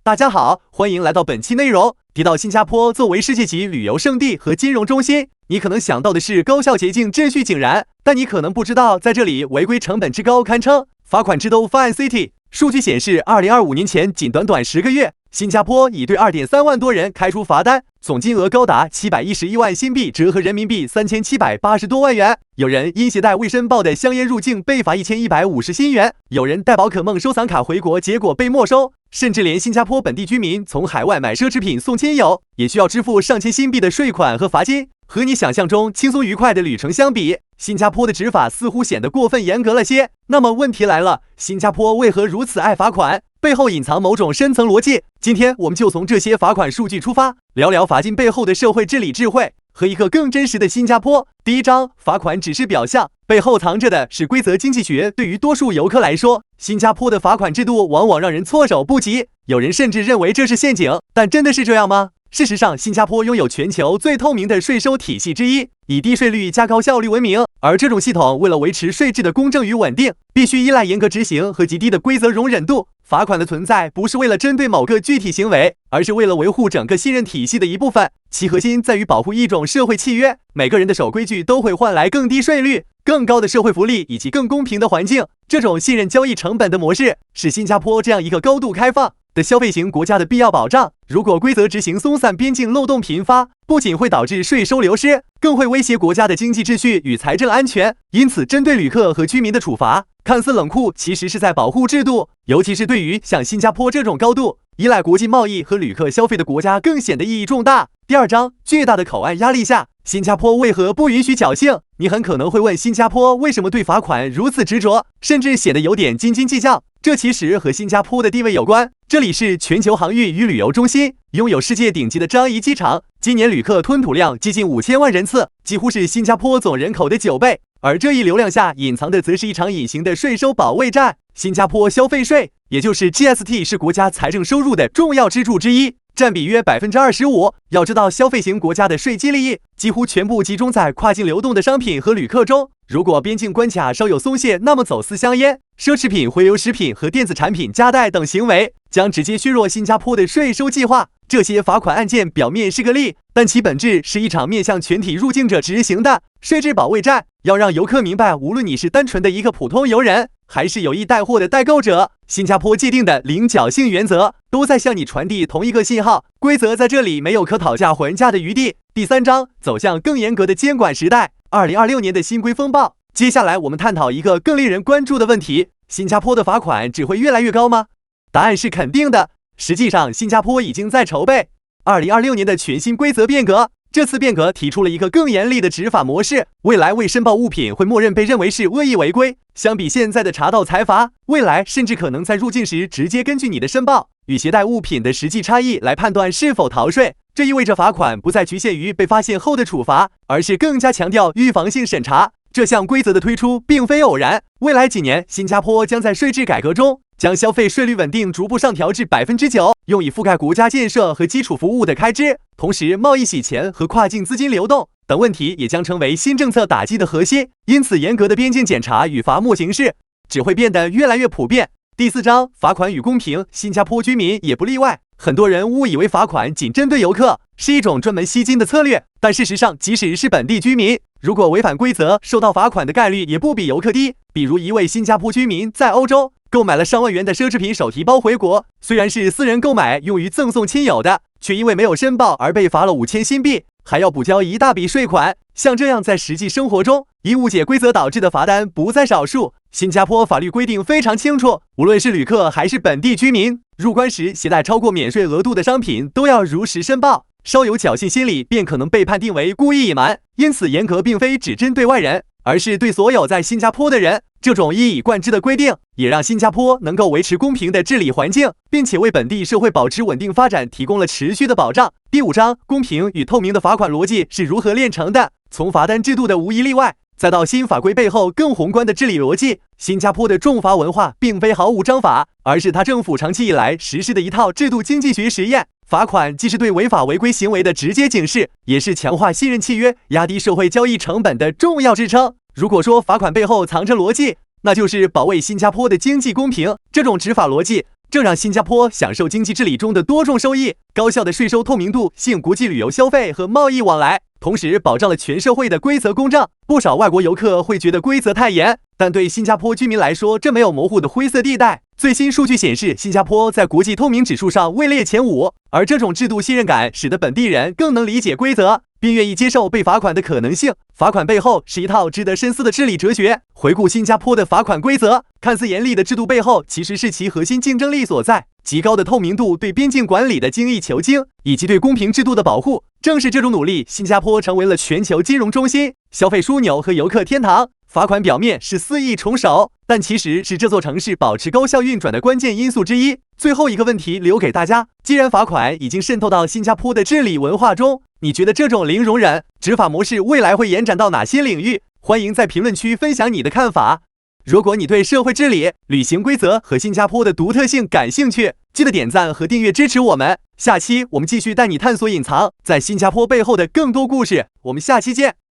大家好，欢迎来到本期内容。提到新加坡作为世界级旅游胜地和金融中心，你可能想到的是高效捷径、秩序井然，但你可能不知道，在这里违规成本之高堪称罚款之都 Fine City。数据显示，2025年前仅短短10个月，新加坡已对2.3万多人开出罚单，总金额高达711万新币，折合人民币3780多万元。有人因携带未申报的香烟入境被罚1150新元，有人带宝可梦收藏卡回国，结果被没收。甚至连新加坡本地居民从海外买奢侈品送亲友，也需要支付上千新币的税款和罚金。和你想象中轻松愉快的旅程相比，新加坡的执法似乎显得过分严格了些。那么问题来了，新加坡为何如此爱罚款？背后隐藏某种深层逻辑。今天我们就从这些罚款数据出发，聊聊罚金背后的社会治理智慧和一个更真实的新加坡。第一章，罚款只是表象，背后藏着的是规则经济学。对于多数游客来说，新加坡的罚款制度往往让人措手不及，有人甚至认为这是陷阱。但真的是这样吗？事实上，新加坡拥有全球最透明的税收体系之一，以低税率加高效率闻名。而这种系统为了维持税制的公正与稳定，必须依赖严格执行和极低的规则容忍度。罚款的存在不是为了针对某个具体行为，而是为了维护整个信任体系的一部分。其核心在于保护一种社会契约，每个人的守规矩都会换来更低税率、更高的社会福利以及更公平的环境。这种信任交易成本的模式是新加坡这样一个高度开放的消费型国家的必要保障。如果规则执行松散，边境漏洞频发，不仅会导致税收流失，更会威胁国家的经济秩序与财政安全。因此，针对旅客和居民的处罚看似冷酷，其实是在保护制度，尤其是对于像新加坡这种高度依赖国际贸易和旅客消费的国家，更显得意义重大。第二章，巨大的口岸压力下，新加坡为何不允许侥幸？你很可能会问，新加坡为什么对罚款如此执着，甚至显得有点斤斤计较？这其实和新加坡的地位有关。这里是全球航运与旅游中心，拥有世界顶级的樟宜机场，今年旅客吞吐量接近5000万人次，几乎是新加坡总人口的9倍。而这一流量下隐藏的则是一场隐形的税收保卫战。新加坡消费税，也就是 GST， 是国家财政收入的重要支柱之一，占比约 25%。 要知道，消费型国家的税基利益几乎全部集中在跨境流动的商品和旅客中。如果边境关卡稍有松懈，那么走私香烟、奢侈品、回流食品和电子产品夹带等行为将直接削弱新加坡的税收计划。这些罚款案件表面是个例，但其本质是一场面向全体入境者执行的税制保卫战。要让游客明白，无论你是单纯的一个普通游人，还是有意带货的代购者，新加坡既定的零侥幸原则都在向你传递同一个信号。规则在这里没有可讨价还价的余地。第三章，走向更严格的监管时代。2026年的新规风暴。接下来我们探讨一个更令人关注的问题：新加坡的罚款只会越来越高吗？答案是肯定的。实际上，新加坡已经在筹备2026年的全新规则变革。这次变革提出了一个更严厉的执法模式，未来未申报物品会默认被认为是恶意违规。相比现在的查到裁罚，未来甚至可能在入境时直接根据你的申报与携带物品的实际差异来判断是否逃税。这意味着罚款不再局限于被发现后的处罚，而是更加强调预防性审查。这项规则的推出并非偶然，未来几年，新加坡将在税制改革中将消费税率稳定逐步上调至 9%， 用以覆盖国家建设和基础服务的开支。同时，贸易洗钱和跨境资金流动等问题也将成为新政策打击的核心。因此，严格的边境检查与罚没形式只会变得越来越普遍。第四章，罚款与公平，新加坡居民也不例外。很多人误以为罚款仅针对游客，是一种专门吸金的策略，但事实上，即使是本地居民，如果违反规则，受到罚款的概率也不比游客低。比如一位新加坡居民在欧洲购买了上万元的奢侈品手提包回国，虽然是私人购买用于赠送亲友的，却因为没有申报而被罚了5000新币，还要补交一大笔税款。像这样在实际生活中因误解规则导致的罚单不在少数。新加坡法律规定非常清楚，无论是旅客还是本地居民，入关时携带超过免税额度的商品都要如实申报，稍有侥幸心理便可能被判定为故意隐瞒。因此，严格并非只针对外人，而是对所有在新加坡的人。这种一以贯之的规定，也让新加坡能够维持公平的治理环境，并且为本地社会保持稳定发展提供了持续的保障。第五章，公平与透明的罚款逻辑是如何炼成的？从罚单制度的无一例外，再到新法规背后更宏观的治理逻辑，新加坡的重罚文化并非毫无章法，而是他政府长期以来实施的一套制度经济学实验。罚款既是对违法违规行为的直接警示，也是强化信任契约、压低社会交易成本的重要支撑。如果说罚款背后藏着逻辑，那就是保卫新加坡的经济公平。这种执法逻辑正让新加坡享受经济治理中的多重收益：高效的税收透明度，吸引国际旅游消费和贸易往来，同时保障了全社会的规则公正。不少外国游客会觉得规则太严，但对新加坡居民来说，这没有模糊的灰色地带。最新数据显示，新加坡在国际透明指数上位列前5，而这种制度信任感使得本地人更能理解规则，并愿意接受被罚款的可能性。罚款背后是一套值得深思的治理哲学。回顾新加坡的罚款规则，看似严厉的制度背后，其实是其核心竞争力所在。极高的透明度对边境管理的精益求精，以及对公平制度的保护，正是这种努力，新加坡成为了全球金融中心、消费枢纽和游客天堂。罚款表面是肆意重手，但其实是这座城市保持高效运转的关键因素之一。最后一个问题留给大家：既然罚款已经渗透到新加坡的治理文化中，你觉得这种零容忍执法模式未来会延展到哪些领域？欢迎在评论区分享你的看法。如果你对社会治理、旅行规则和新加坡的独特性感兴趣，记得点赞和订阅支持我们。下期我们继续带你探索隐藏在新加坡背后的更多故事。我们下期见。